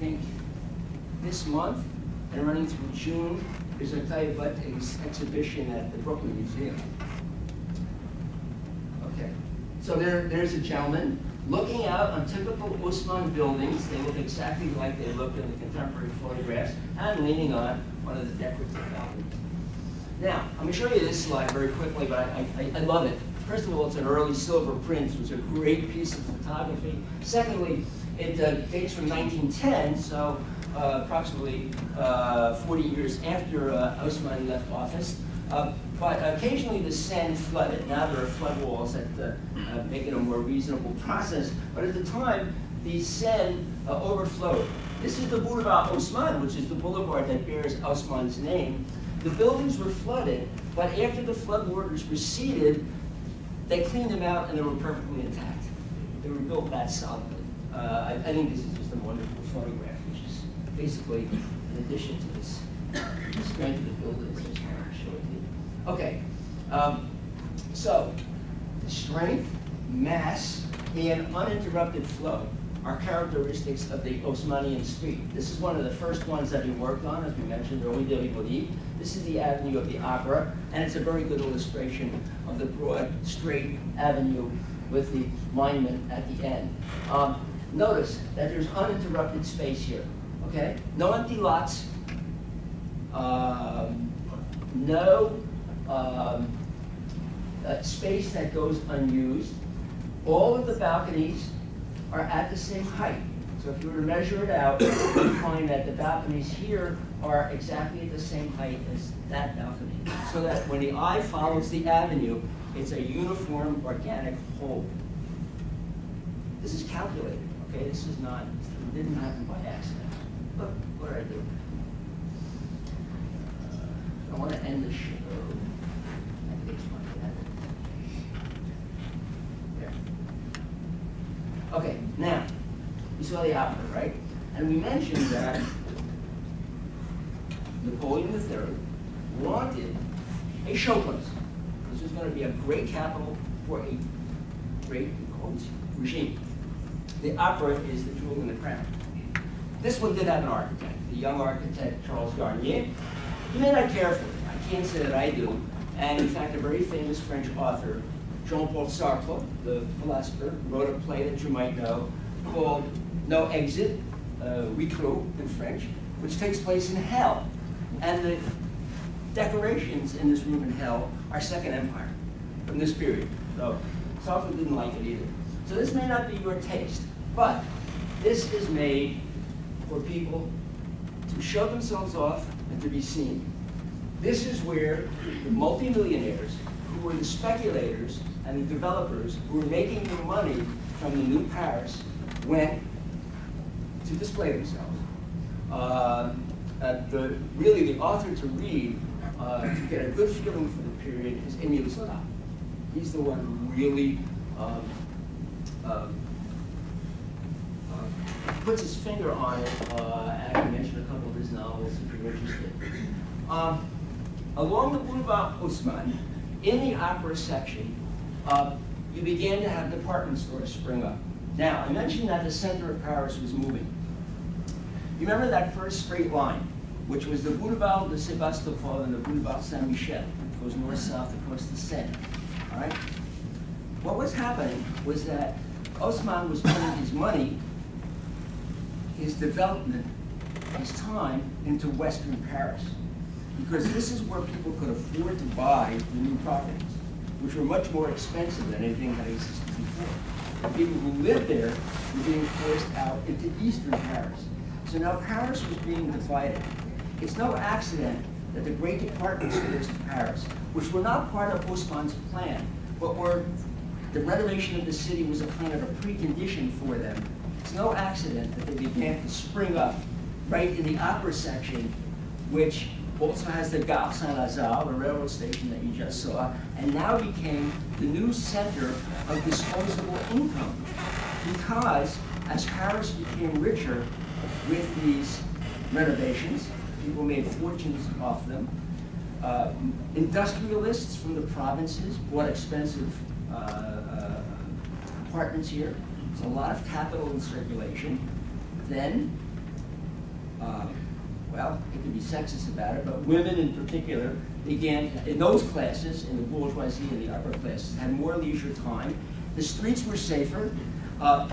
think, this month, and running through June. There's a exhibition at the Brooklyn Museum. Okay, so there's a gentleman looking out on typical Haussmann buildings. They look exactly like they look in the contemporary photographs, and leaning on one of the decorative balconies. Now, I'm going to show you this slide very quickly, but I love it. First of all, it's an early silver print, which is a great piece of photography. Secondly, it dates from 1910, so approximately 40 years after Haussmann left office. But occasionally the Seine flooded. Now there are flood walls that make it a more reasonable process. But at the time, the Seine overflowed. This is the Boulevard Haussmann, which is the boulevard that bears Haussmann's name. The buildings were flooded, but after the flood waters receded, they cleaned them out and they were perfectly intact. They were built that solidly. I think this is just a wonderful photograph, which is basically in addition to this strength of the buildings. I just want to show it to you. Okay, so the strength, mass, and uninterrupted flow are characteristics of the Haussmannian street. This is one of the first ones that he worked on, as we mentioned, Rue de Rivoli. This is the Avenue of the Opera, and it's a very good illustration of the broad, straight avenue with the monument at the end. Notice that there's uninterrupted space here, okay? No empty lots, no space that goes unused. All of the balconies are at the same height. So if you were to measure it out, you find that the balconies here are exactly at the same height as that balcony. So that when the eye follows the avenue, it's a uniform organic whole. This is calculated, okay? This is not, it didn't happen by accident. Look, what did I do? I want to end the show. I think it's fine. There. Okay, now, we saw the opera, right? And we mentioned that Napoleon III wanted a showplace. This was going to be a great capital for a great regime. The opera is the jewel in the crown. This one did have an architect, the young architect Charles Garnier. You may not care for it. I can't say that I do. And in fact, a very famous French author, Jean-Paul Sartre, the philosopher, wrote a play that you might know called No Exit, Huis Clos in French, which takes place in hell. And the decorations in this room in hell are Second Empire from this period. So Sartre didn't like it either. So this may not be your taste, but this is made for people to show themselves off and to be seen. This is where the multimillionaires, who were the speculators and the developers who were making their money from the new Paris, went to display themselves. Really, the author to read, to get a good feeling for the period, is Emeritus. He's the one who really puts his finger on it, and I can mention a couple of his novels if you're interested. Along the Boulevard Haussmann, in the opera section, you began to have department stores spring up. Now, I mentioned that the center of Paris was moving. You remember that first straight line, which was the Boulevard de Sébastopol and the Boulevard Saint-Michel. It goes north-south across the Seine, all right? What was happening was that Haussmann was putting his money, his development, his time into Western Paris, because this is where people could afford to buy the new properties, which were much more expensive than anything that existed before. The people who lived there were being forced out into Eastern Paris. So now Paris was being divided. It's no accident that the great department stores of Paris, which were not part of Haussmann's plan, but were the renovation of the city was a kind of a precondition for them. It's no accident that they began to spring up right in the opera section, which also has the Gare Saint-Lazare, the railroad station that you just saw, and now became the new center of disposable income. Because as Paris became richer with these renovations, people made fortunes off them. Industrialists from the provinces bought expensive apartments here. There's a lot of capital in circulation. Then well, it can be sexist about it, but women in particular began, in those classes, in the bourgeoisie and the upper classes, had more leisure time. The streets were safer.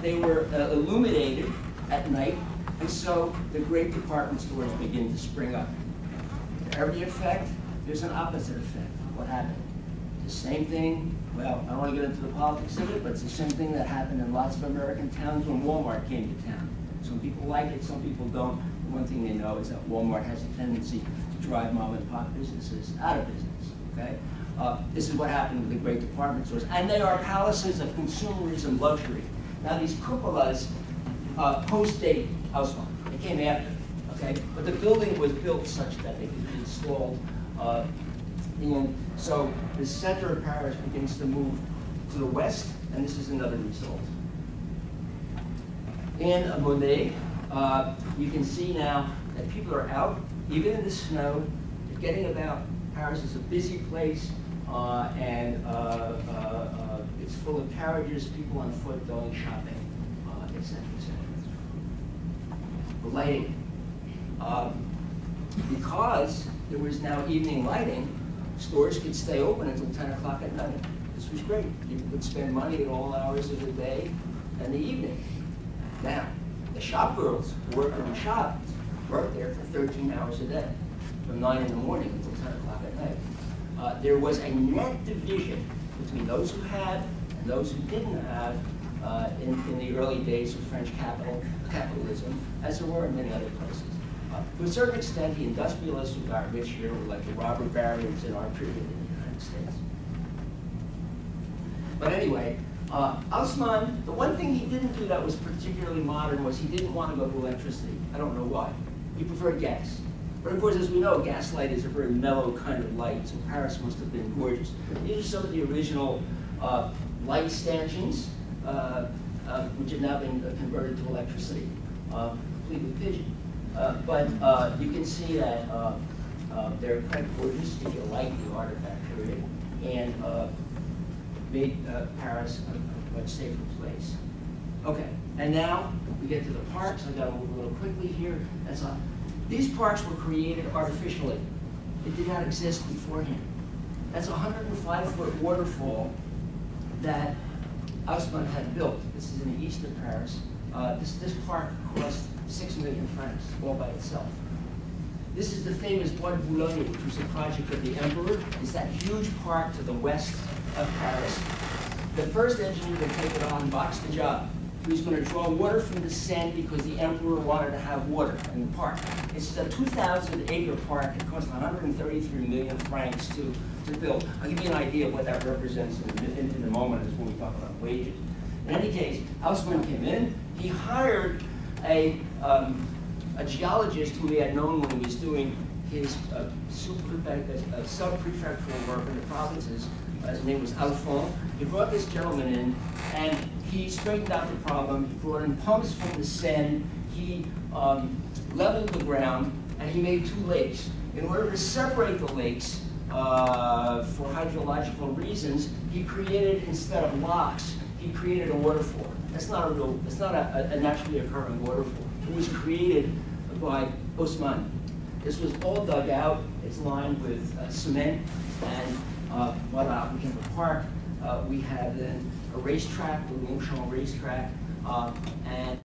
They were illuminated at night, and so the great department stores begin to spring up. For every effect, there's an opposite effect. What happened? The same thing, well, I don't want to get into the politics of it, but it's the same thing that happened in lots of American towns when Walmart came to town. Some people like it, some people don't. One thing they know is that Walmart has a tendency to drive mom and pop businesses out of business, okay? This is what happened with the great department stores. And they are palaces of consumerism luxury. Now these cupolas post-date Haussmann. They came after, okay? But the building was built such that they could be installed. And so the center of Paris begins to move to the west, and this is another result. In Monet, you can see now that people are out, even in the snow. They're getting about. Paris is a busy place, and it's full of carriages, people on foot going shopping, etc., etc. The lighting. Because there was now evening lighting, stores could stay open until 10 o'clock at night. This was great. People could spend money at all hours of the day and the evening. Now, the shop girls who worked in the shops worked there for 13 hours a day, from 9 in the morning until 10 o'clock at night. There was a net division between those who had and those who didn't have in the early days of French capitalism, as there were in many other places. To a certain extent, the industrialists who got rich here were like the robber barons in our period in the United States. But anyway, Haussmann, the one thing he didn't do that was particularly modern was he didn't want to go to electricity. I don't know why. He preferred gas. But of course, as we know, gaslight is a very mellow kind of light, so Paris must have been gorgeous. These are some of the original light stanchions, which have now been converted to electricity, completely pigeon. But you can see that they're quite gorgeous if you like the art of that period, and made Paris a much safer place. Okay, and now we get to the parks. I've got to move a little quickly here. That's all. These parks were created artificially. It did not exist beforehand. That's a 105-foot waterfall that Haussmann had built. This is in the east of Paris. This park cost 6 million francs all by itself. This is the famous Bois de Boulogne, which was a project of the Emperor. It's that huge park to the west of Paris. The first engineer to take it on boxed the job. He was going to draw water from the Seine because the Emperor wanted to have water in the park. It's a 2,000-acre park. It cost 133 million francs to build. I'll give you an idea of what that represents in a moment when we talk about wages. In any case, Haussmann came in. He hired a geologist who he had known when he was doing his sub-prefectural work in the provinces. His name was Alphonse. He brought this gentleman in, and he straightened out the problem. He brought in pumps from the Seine. He leveled the ground, and he made 2 lakes. In order to separate the lakes for hydrological reasons, he created, instead of locks, he created a waterfall. It's not a naturally occurring waterfall. It was created by Haussmann. This was all dug out. It's lined with cement, and voila, we have a park. We have then a racetrack, the Longchamp racetrack, and